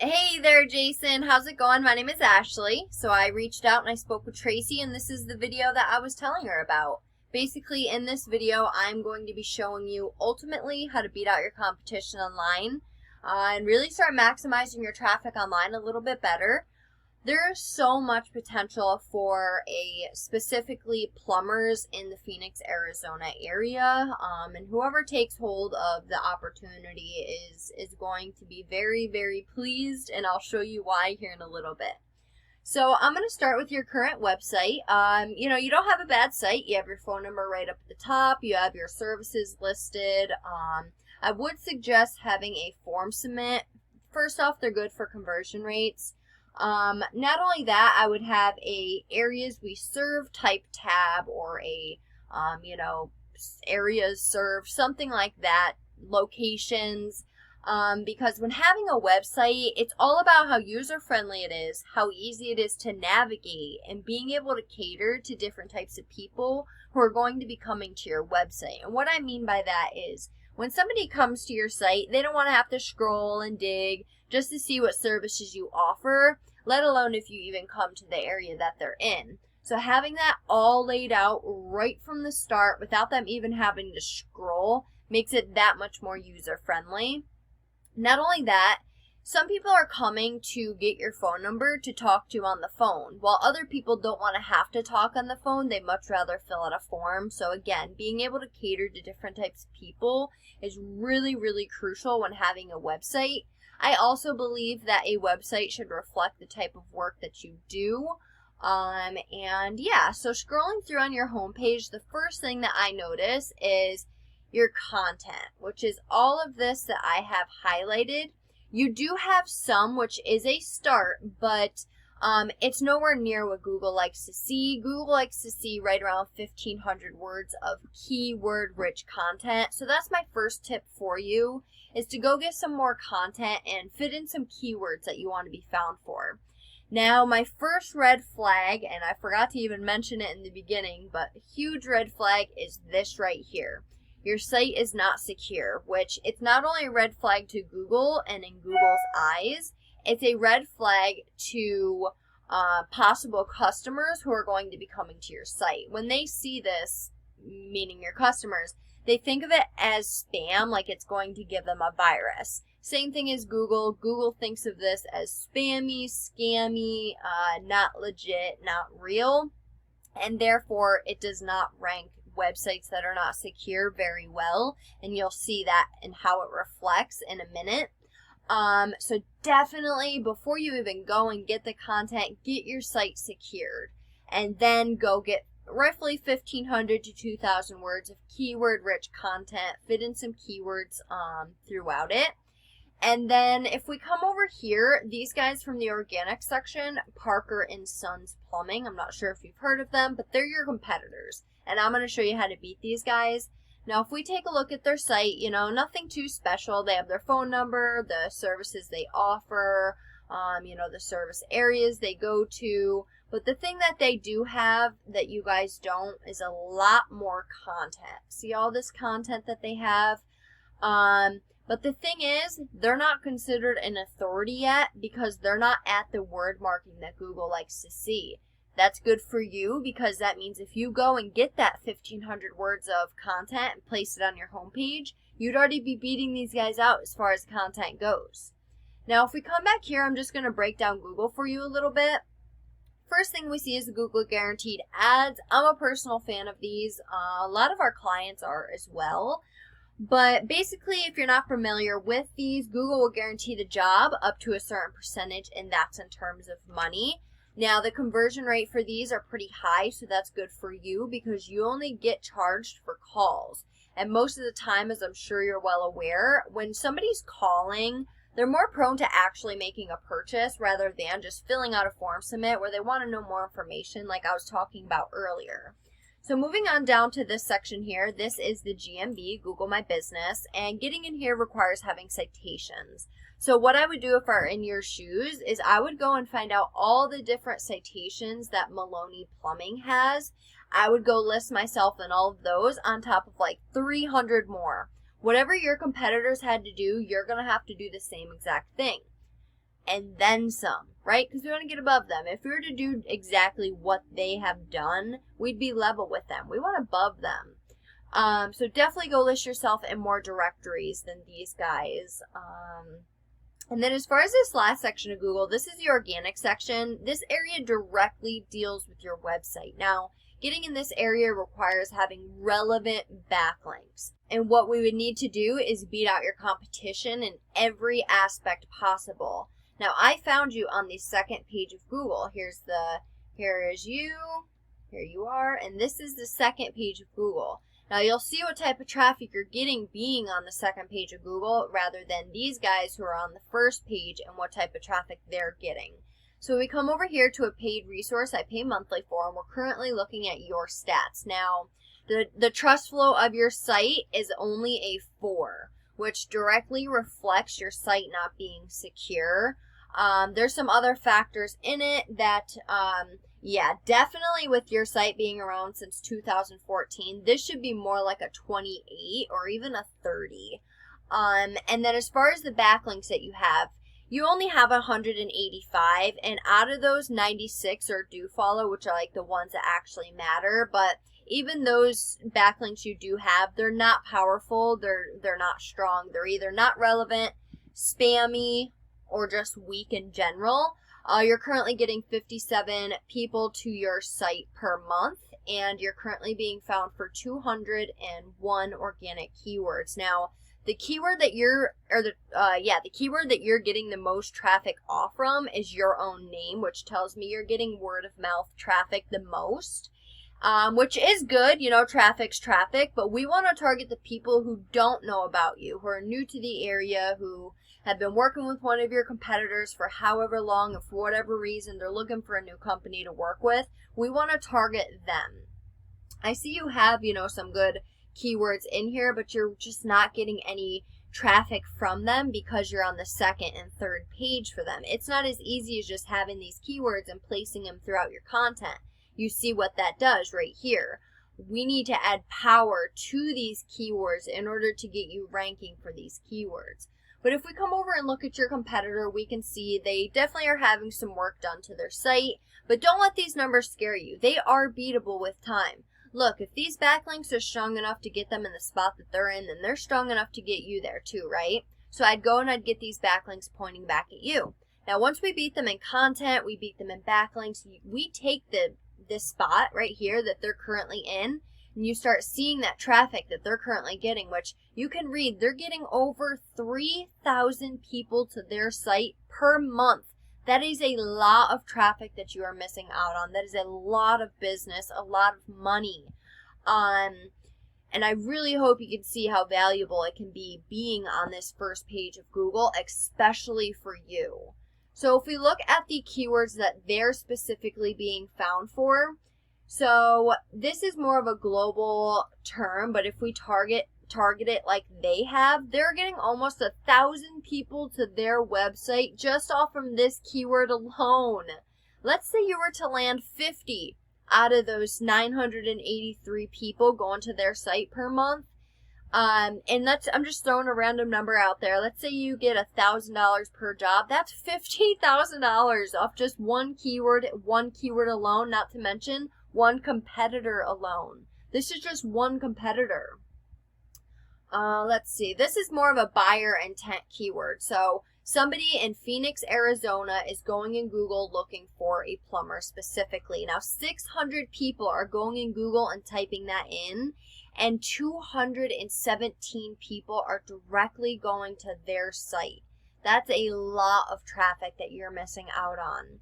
Hey there, Jason. How's it going? My name is Ashley. So I reached out and I spoke with Tracy, and this is the video that I was telling her about. Basically, in this video, I'm going to be showing you ultimately how to beat out your competition online and really start maximizing your traffic online a little bit better. There's so much potential for specifically plumbers in the Phoenix, Arizona area, and whoever takes hold of the opportunity is going to be very, very pleased, and I'll show you why here in a little bit. So I'm going to start with your current website. You don't have a bad site. You have your phone number right up at the top. You have your services listed. I would suggest having a form submit. First off, they're good for conversion rates. Not only that, I would have a areas we serve type tab or areas served, something like that, locations, because when having a website, it's all about how user-friendly it is, how easy it is to navigate, and being able to cater to different types of people who are going to be coming to your website. And what I mean by that is, when somebody comes to your site, they don't want to have to scroll and dig just to see what services you offer, let alone if you even come to the area that they're in. So having that all laid out right from the start without them even having to scroll makes it that much more user-friendly. Not only that, some people are coming to get your phone number to talk to on the phone, while other people don't want to have to talk on the phone. They much rather fill out a form. So again, being able to cater to different types of people is really, really crucial when having a website. I also believe that a website should reflect the type of work that you do. So scrolling through on your homepage, the first thing that I notice is your content, which is all of this that I have highlighted. You do have some, which is a start, but it's nowhere near what Google likes to see. Google likes to see right around 1,500 words of keyword-rich content. So that's my first tip for you, is to go get some more content and fit in some keywords that you want to be found for. Now, my first red flag, and I forgot to even mention it in the beginning, but a huge red flag is this right here. Your site is not secure, which it's not only a red flag to Google and in Google's eyes, it's a red flag to possible customers who are going to be coming to your site. When they see this, meaning your customers, they think of it as spam, like it's going to give them a virus. Same thing as Google. Google thinks of this as spammy, scammy, not legit, not real, and therefore it does not rank websites that are not secure very well, and you'll see that in how it reflects in a minute. So definitely, before you even go and get the content, get your site secured, and then go get roughly 1,500 to 2,000 words of keyword-rich content. Fit in some keywords throughout it. And then if we come over here, these guys from the organic section, Parker and Sons Plumbing, I'm not sure if you've heard of them, but they're your competitors. And I'm going to show you how to beat these guys. Now, if we take a look at their site, nothing too special. They have their phone number, the services they offer, the service areas they go to. But the thing that they do have that you guys don't is a lot more content. See all this content that they have? But the thing is, they're not considered an authority yet because they're not at the word marking that Google likes to see. That's good for you because that means if you go and get that 1,500 words of content and place it on your homepage, you'd already be beating these guys out as far as content goes. Now, if we come back here, I'm just going to break down Google for you a little bit. First thing we see is the Google Guaranteed Ads. I'm a personal fan of these. A lot of our clients are as well. But basically, if you're not familiar with these, Google will guarantee the job up to a certain percentage, and that's in terms of money. Now, the conversion rate for these are pretty high, so that's good for you because you only get charged for calls. And most of the time, as I'm sure you're well aware, when somebody's calling, they're more prone to actually making a purchase rather than just filling out a form submit where they want to know more information like I was talking about earlier. So moving on down to this section here, this is the GMB, Google My Business, and getting in here requires having citations. So what I would do if I were in your shoes is I would go and find out all the different citations that Maloney Plumbing has. I would go list myself in all of those on top of like 300 more. Whatever your competitors had to do, you're going to have to do the same exact thing. and then some, right? Because we want to get above them. If we were to do exactly what they have done, we'd be level with them. We want above them. So definitely go list yourself in more directories than these guys. And then as far as this last section of Google, this is the organic section. This area directly deals with your website. Now, getting in this area requires having relevant backlinks. And what we would need to do is beat out your competition in every aspect possible. Now, I found you on the second page of Google. Here is you, here you are, and this is the second page of Google. Now, you'll see what type of traffic you're getting being on the second page of Google rather than these guys who are on the first page and what type of traffic they're getting. So we come over here to a paid resource I pay monthly for, and we're currently looking at your stats. Now, the trust flow of your site is only a 4, which directly reflects your site not being secure. There's some other factors in it that, yeah, definitely with your site being around since 2014, this should be more like a 28 or even a 30. And then as far as the backlinks that you have, you only have 185, and out of those, 96 are do follow, which are like the ones that actually matter. But even those backlinks you do have, they're not powerful, they're not strong, they're either not relevant, spammy, or just weak in general. You're currently getting 57 people to your site per month, and you're currently being found for 201 organic keywords. Now, the keyword that the keyword that you're getting the most traffic off from is your own name, which tells me you're getting word of mouth traffic the most. Which is good, you know, traffic's traffic, but we want to target the people who don't know about you, who are new to the area, who have been working with one of your competitors for however long, and for whatever reason they're looking for a new company to work with. We want to target them. I see you have, you know, some good keywords in here, but you're just not getting any traffic from them because you're on the second and third page for them. It's not as easy as just having these keywords and placing them throughout your content. You see what that does right here. We need to add power to these keywords in order to get you ranking for these keywords. But if we come over and look at your competitor, we can see they definitely are having some work done to their site. But don't let these numbers scare you. They are beatable with time. Look, if these backlinks are strong enough to get them in the spot that they're in, then they're strong enough to get you there too, right? So I'd go and I'd get these backlinks pointing back at you. Now, once we beat them in content, we beat them in backlinks, we take this spot right here that they're currently in, and you start seeing that traffic that they're currently getting, which you can read, they're getting over 3,000 people to their site per month. That is a lot of traffic that you are missing out on. That is a lot of business, a lot of money. And I really hope you can see how valuable it can be being on this first page of Google, especially for you. So if we look at the keywords that they're specifically being found for, so this is more of a global term, but if we target it like they have, they're getting almost 1,000 people to their website just off from this keyword alone. Let's say you were to land 50 out of those 983 people going to their site per month. And I'm just throwing a random number out there. Let's say you get $1,000 per job. That's $15,000 off just one keyword alone, not to mention one competitor alone. This is just one competitor. Let's see. This is more of a buyer intent keyword. So somebody in Phoenix, Arizona is going in Google looking for a plumber specifically. Now 600 people are going in Google and typing that in, and 217 people are directly going to their site. That's a lot of traffic that you're missing out on.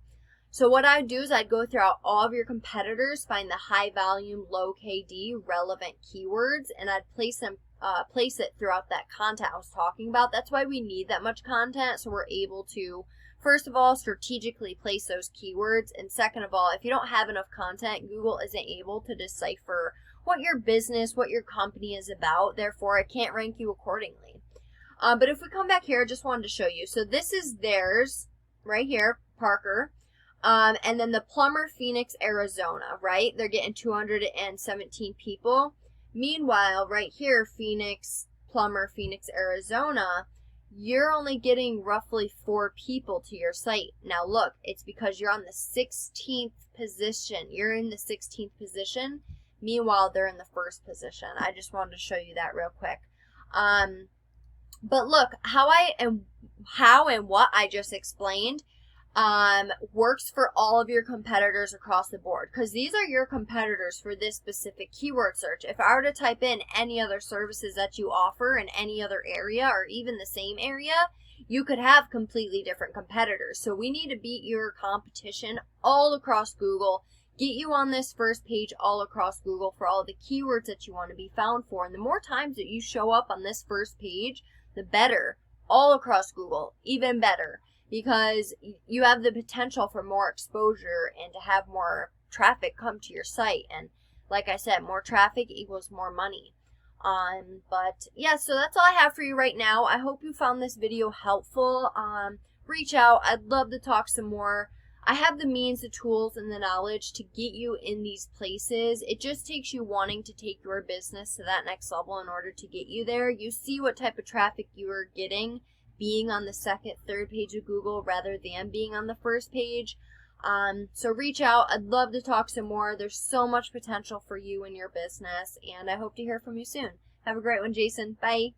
So what I'd do is I'd go throughout all of your competitors, find the high volume, low KD relevant keywords, and I'd place it throughout that content I was talking about. That's why we need that much content, so we're able to, first of all, strategically place those keywords, and second of all, if you don't have enough content, Google isn't able to decipher what your business, what your company is about, therefore it can't rank you accordingly. But if we come back here, I just wanted to show you. So this is theirs, right here, Parker. And then the plumber, Phoenix, Arizona, right? They're getting 217 people. Meanwhile, right here, plumber, Phoenix, Arizona, you're only getting roughly 4 people to your site. Now look, it's because you're on the 16th position. You're in the 16th position. Meanwhile, they're in the 1st position. I just wanted to show you that real quick. But look, how and what I just explained works for all of your competitors across the board, because these are your competitors for this specific keyword search. If I were to type in any other services that you offer in any other area or even the same area, you could have completely different competitors. So we need to beat your competition all across Google, get you on this first page all across Google for all the keywords that you want to be found for. And the more times that you show up on this first page, the better, all across Google, even better, because you have the potential for more exposure and to have more traffic come to your site. And like I said, more traffic equals more money. But yeah, so that's all I have for you right now. I hope you found this video helpful. Reach out. I'd love to talk some more. I have the means, the tools, and the knowledge to get you in these places. It just takes you wanting to take your business to that next level in order to get you there. You see what type of traffic you are getting being on the 2nd, 3rd page of Google rather than being on the 1st page. So reach out. I'd love to talk some more. There's so much potential for you in your business, and I hope to hear from you soon. Have a great one, Jason. Bye.